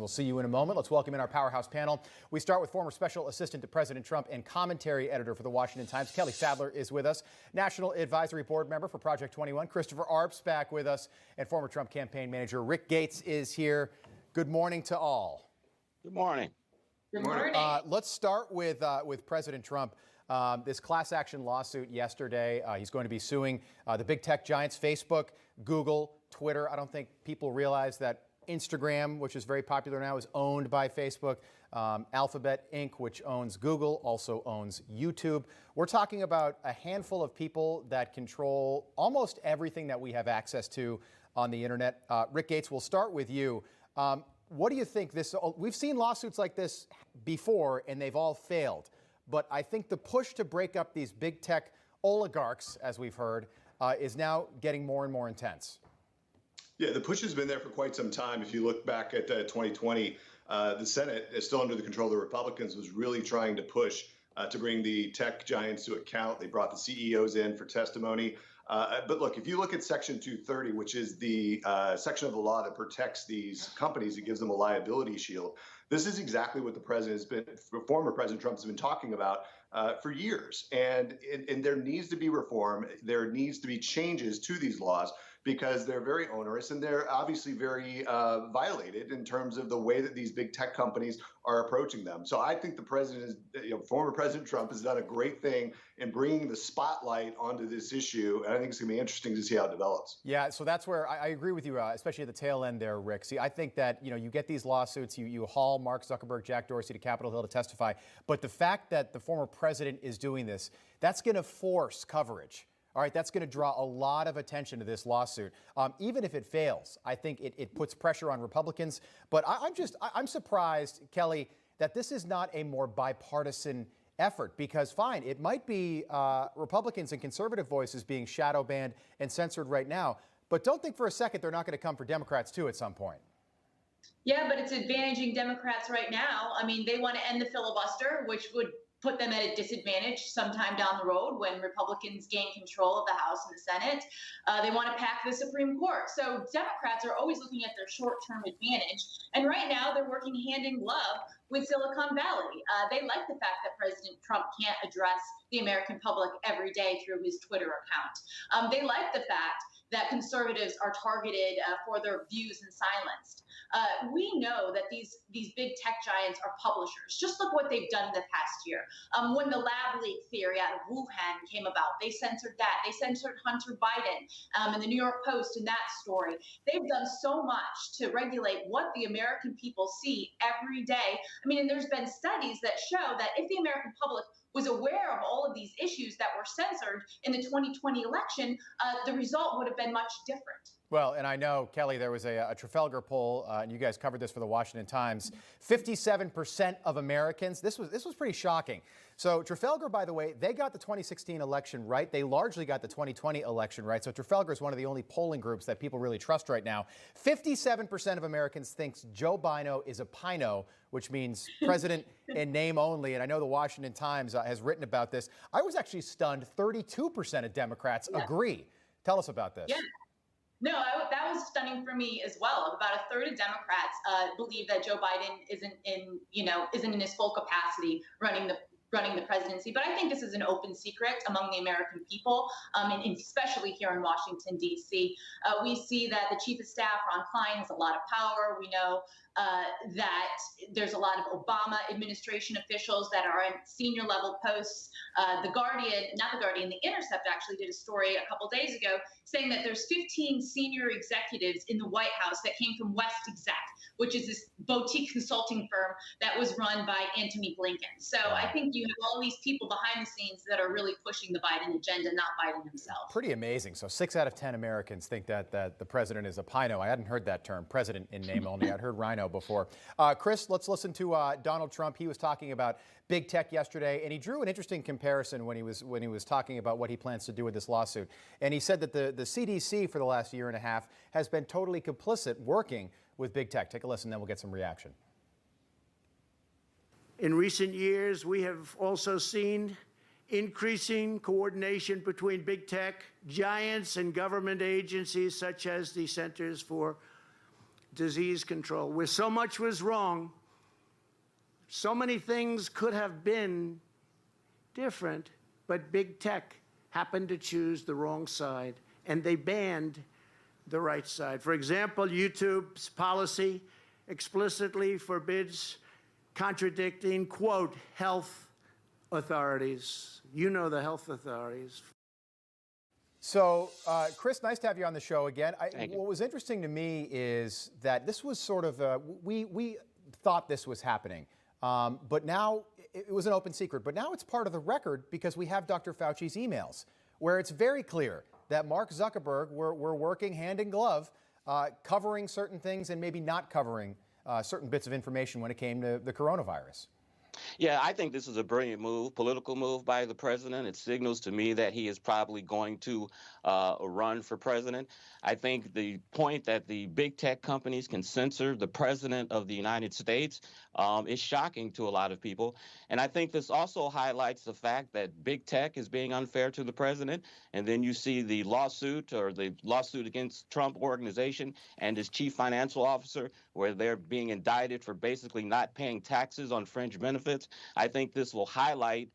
We'll see you in a moment. Let's welcome in our powerhouse panel. We start with former special assistant to President Trump and commentary editor for the Washington Times. Kelly Sadler is with us. National Advisory Board member for Project 21. Christopher Arps back with us. And former Trump campaign manager Rick Gates is here. Good morning to all. Good morning. Good morning. Let's start with President Trump. This class action lawsuit yesterday. He's going to be suing the big tech giants, Facebook, Google, Twitter. I don't think people realize that Instagram, which is very popular now, is owned by Facebook. Alphabet Inc., which owns Google, also owns YouTube. We're talking about a handful of people that control almost everything that we have access to on the internet. Rick Gates, we'll start with you. What do you think we've seen lawsuits like this before, and they've all failed. But I think the push to break up these big tech oligarchs, as we've heard, is now getting more and more intense. Yeah, the push has been there for quite some time. If you look back at 2020, the Senate is still under the control of the Republicans, was really trying to push to bring the tech giants to account. They brought the CEOs in for testimony. But look, if you look at Section 230, which is the section of the law that protects these companies, it gives them a liability shield. This is exactly what former President Trump has been talking about for years. And there needs to be reform. There needs to be changes to these laws, because they're very onerous and they're obviously very violated in terms of the way that these big tech companies are approaching them. So I think the president former President Trump has done a great thing in bringing the spotlight onto this issue. And I think it's going to be interesting to see how it develops. Yeah, so that's where I agree with you, especially at the tail end there, Rick. See, I think that, you get these lawsuits, you haul Mark Zuckerberg, Jack Dorsey to Capitol Hill to testify. But the fact that the former president is doing this, that's going to force coverage. All right, that's going to draw a lot of attention to this lawsuit. Even if it fails, I think it puts pressure on Republicans. But I'm surprised, Kelly, that this is not a more bipartisan effort, because fine, it might be Republicans and conservative voices being shadow banned and censored right now. But don't think for a second they're not going to come for Democrats, too, at some point. Yeah, but it's advantaging Democrats right now. I mean, they want to end the filibuster, which would put them at a disadvantage sometime down the road when Republicans gain control of the House and the Senate. They want to pack the Supreme Court. So Democrats are always looking at their short-term advantage. And right now they're working hand in glove with Silicon Valley. They like the fact that President Trump can't address the American public every day through his Twitter account. They like the fact that conservatives are targeted for their views and silenced. We know that these big tech giants are publishers. Just look what they've done in the past year. When the lab leak theory out of Wuhan came about, they censored that. They censored Hunter Biden and the New York Post in that story. They've done so much to regulate what the American people see every day. I mean, and there's been studies that show that if the American public was aware of all of these issues that were censored in the 2020 election, the result would have been much different. Well, and I know, Kelly, there was a Trafalgar poll, and you guys covered this for the Washington Times. 57% of Americans, this was pretty shocking. So Trafalgar, by the way, they got the 2016 election right. They largely got the 2020 election right. So Trafalgar is one of the only polling groups that people really trust right now. 57% of Americans thinks Joe Biden is a Pino, which means president in name only. And I know the Washington Times has written about this. I was actually stunned. 32% of Democrats agree. Tell us about this. Yeah. No, that was stunning for me as well. About a third of Democrats believe that Joe Biden isn't in his full capacity running the presidency. But I think this is an open secret among the American people, and especially here in Washington, D.C. We see that the chief of staff, Ron Klein, has a lot of power. We know that there's a lot of Obama administration officials that are in senior level posts. The Intercept actually did a story a couple days ago saying that there's 15 senior executives in the White House that came from West Exec, which is this boutique consulting firm that was run by Antony Blinken. So I think you have all these people behind the scenes that are really pushing the Biden agenda, not Biden himself. Pretty amazing. So 6 out of 10 Americans think that the president is a Pino. I hadn't heard that term, president in name only. I'd heard rhino before. Chris, let's listen to Donald Trump. He was talking about big tech yesterday, and he drew an interesting comparison when he was talking about what he plans to do with this lawsuit. And he said that the CDC for the last year and a half has been totally complicit working with big tech. Take a listen, then we'll get some reaction. In recent years, we have also seen increasing coordination between big tech giants and government agencies such as the Centers for disease control, where so much was wrong, so many things could have been different, but big tech happened to choose the wrong side, and they banned the right side. For example, YouTube's policy explicitly forbids contradicting, quote, health authorities. You know the health authorities. So, Chris, nice to have you on the show again. Thank you. What was interesting to me is that this was sort of, we thought this was happening, but now it was an open secret, but now it's part of the record because we have Dr. Fauci's emails, where it's very clear that Mark Zuckerberg were working hand in glove, covering certain things and maybe not covering certain bits of information when it came to the coronavirus. Yeah, I think this is a brilliant move, political move by the president. It signals to me that he is probably going to run for president. I think the point that the big tech companies can censor the president of the United States is shocking to a lot of people. And I think this also highlights the fact that big tech is being unfair to the president. And then you see the lawsuit against Trump Organization and his chief financial officer, where they're being indicted for basically not paying taxes on fringe benefits. I think this will highlight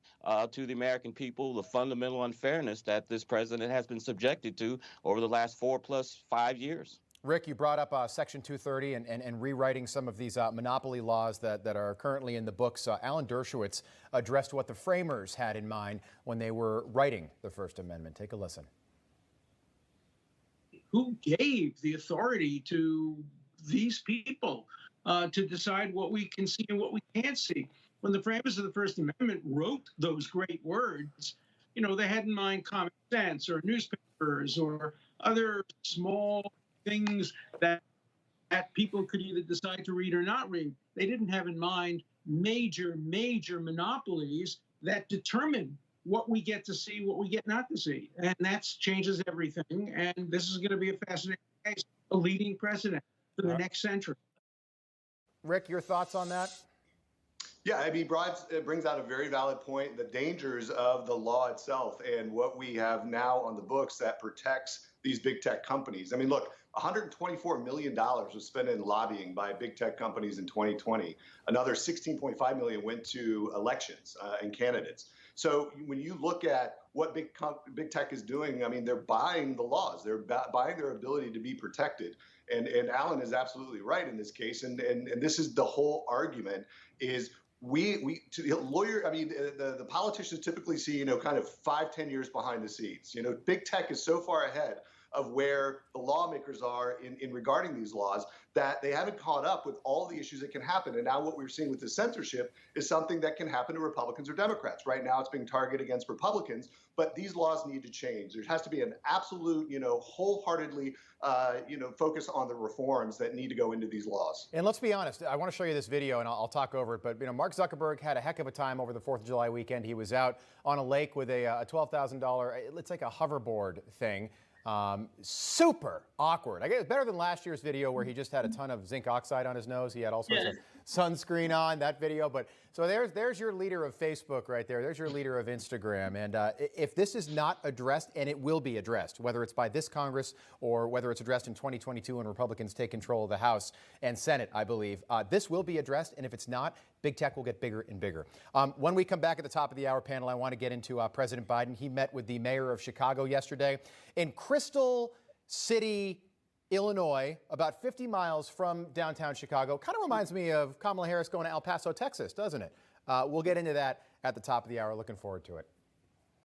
to the American people the fundamental unfairness that this president has been subjected to over the last 4+5 years. Rick, you brought up Section 230 and rewriting some of these monopoly laws that are currently in the books. Alan Dershowitz addressed what the framers had in mind when they were writing the First Amendment. Take a listen. Who gave the authority to these people to decide what we can see and what we can't see? When the framers of the First Amendment wrote those great words, you know, they had in mind common sense or newspapers or other small things that people could either decide to read or not read. They didn't have in mind major monopolies that determine what we get to see, what we get not to see. And that changes everything. And this is going to be a fascinating case, a leading precedent for the next century. Rick, your thoughts on that? Yeah, I mean, it brings out a very valid point, the dangers of the law itself and what we have now on the books that protects these big tech companies. I mean, look, $124 million was spent in lobbying by big tech companies in 2020. Another $16.5 million went to elections and candidates. So when you look at what big tech is doing, I mean, they're buying the laws. They're buying their ability to be protected. And Alan is absolutely right in this case. And this is the whole argument is we to the lawyer, I mean, the politicians typically see, you know, kind of 5-10 years behind the scenes. You know, big tech is so far ahead of where the lawmakers are in regarding these laws that they haven't caught up with all the issues that can happen. And now what we're seeing with the censorship is something that can happen to Republicans or Democrats. Right now it's being targeted against Republicans, but these laws need to change. There has to be an absolute, you know, wholeheartedly, focus on the reforms that need to go into these laws. And let's be honest, I want to show you this video and I'll talk over it, but you know, Mark Zuckerberg had a heck of a time over the 4th of July weekend. He was out on a lake with a $12,000, it's like a hoverboard thing. Super awkward. I guess it's better than last year's video where he just had a ton of zinc oxide on his nose. He had all sorts of sunscreen on that video. But so there's your leader of Facebook right there. There's your leader of Instagram. And if this is not addressed, and it will be addressed, whether it's by this Congress or whether it's addressed in 2022 when Republicans take control of the House and Senate, I believe, this will be addressed. And if it's not, big tech will get bigger and bigger. When we come back at the top of the hour panel, I want to get into President Biden. He met with the mayor of Chicago yesterday in Crystal City, Illinois, about 50 miles from downtown Chicago. Kind of reminds me of Kamala Harris going to El Paso, Texas, doesn't it? We'll get into that at the top of the hour. Looking forward to it.